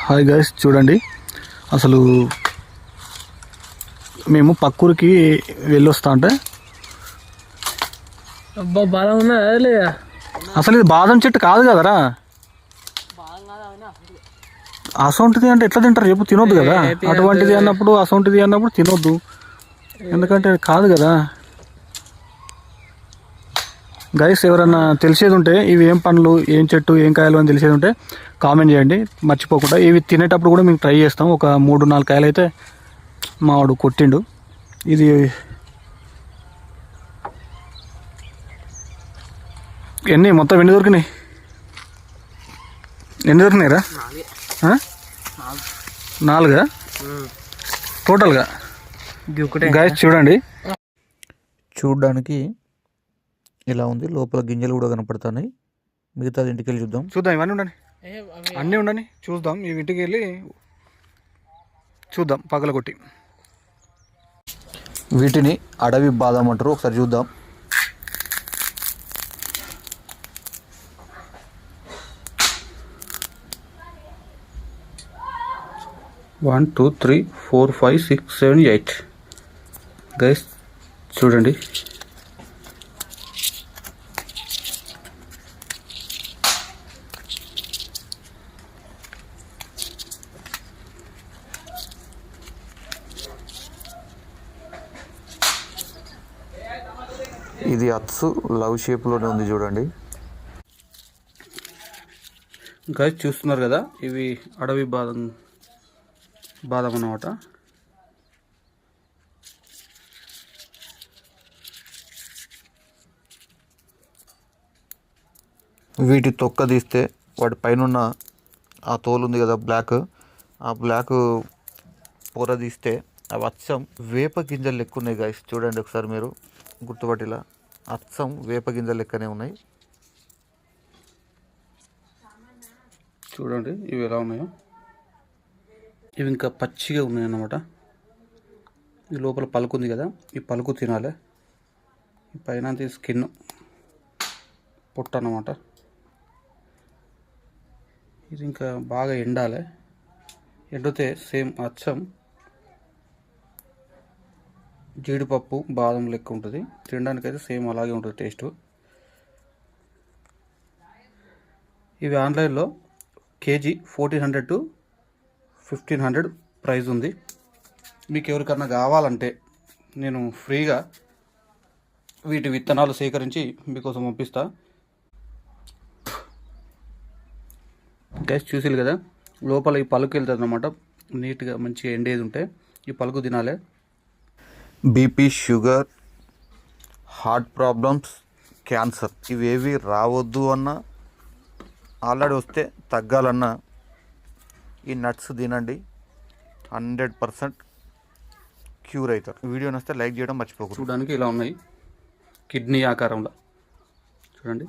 Hi guys, చూడండి అసలు మేము పక్కూరికి వెళ్ళొస్తా అంటే బాదం ఉన్నదా లేదా? అసలు ఇది బాదం చెట్టు కాదు కదరా. అసొంటిది అంటే ఎట్లా తింటారు చెప్పు? తినొద్దు కదా. అటువంటిది అన్నప్పుడు అసొంటిది అన్నప్పుడు తినొద్దు, ఎందుకంటే కాదు కదా. గైస్, ఎవరన్నా తెలిసేది ఉంటే ఇవి ఏం పండ్లు, ఏం చెట్టు, ఏం కాయలు అని తెలిసేది ఉంటే కామెంట్ చేయండి మర్చిపోకుండా. ఇవి తినేటప్పుడు కూడా మేము ట్రై చేస్తాం. ఒక 3-4 కాయలు అయితే మావాడు కొట్టిండు. ఇది మొత్తం ఎన్ని దొరికినాయి? ఎన్ని దొరికినాయిరా? 4 టోటల్గా. గైస్ చూడండి, చూడడానికి ఇలా ఉంది. లోపల గింజలు కూడా కనపడుతున్నాయి. మిగతాది ఇంటికి వెళ్ళి చూద్దాం. ఇవన్నీ ఉండని, అన్నీ ఉండని చూద్దాం. ఇవి ఇంటికి వెళ్ళి చూద్దాం పగలగొట్టి. వీటిని అడవి బాదం అంటారు. ఒకసారి చూద్దాం. వన్ 2 3 4 5 6 7 8 గైస్ చూడండి. ఇది అత్సు లవ్ షేప్లోనే ఉంది చూడండి. గైస్ చూస్తున్నారు కదా, ఇవి అడవి బాదం అన్నమాట. వీటి తొక్క తీస్తే వాటి పైన ఆ తోలు ఉంది కదా బ్లాక్, ఆ బ్లాక్ పొర తీస్తే అవి అచ్చం వేప గింజలు లెక్క ఉన్నాయి. గైస్ చూడండి ఒకసారి మీరు గుర్తుపట్టిలా, అచ్చం వేప గింజలు లెక్కనే ఉన్నాయి. చూడండి ఇవి ఎలా ఉన్నాయో. ఇవి ఇంకా పచ్చిగా ఉన్నాయి అన్నమాట. ఈ లోపల పలుకు ఉంది కదా, ఈ పలుకు తినాలి. ఈ పైన స్కిన్ పొట్ట అన్నమాట. ఇది ఇంకా బాగా ఎండాలి. ఎండితే సేమ్ అచ్చం జీడిపప్పు బాదం లెక్క ఉంటుంది. తినడానికి అయితే సేమ్ అలాగే ఉంటుంది టేస్ట్. ఇవి ఆన్లైన్లో కేజీ 1400 to 1500 ప్రైస్ ఉంది. మీకు ఎవరికన్నా కావాలంటే నేను ఫ్రీగా వీటి విత్తనాలు సేకరించి మీకోసం పంపిస్తా. గైస్ చూసిరు కదా, లోపల ఈ పలుకు వెళ్తుంది అన్నమాట. నీట్గా మంచిగా ఎండేది ఉంటే ఈ పలుకు తినాలి. BP, sugar, heart problems, cancer ఇవేవి రావద్దు అన్నా, ఆల్రెడీ వస్తే తగ్గాలన్నా ఈ నట్స్ తినండి. 100% క్యూర్ అవుతారు. వీడియో నచ్చితే లైక్ చేయడం మర్చిపోకూడదు. చూడడానికి ఇలా ఉన్నాయి, కిడ్నీ ఆకారంలో చూడండి.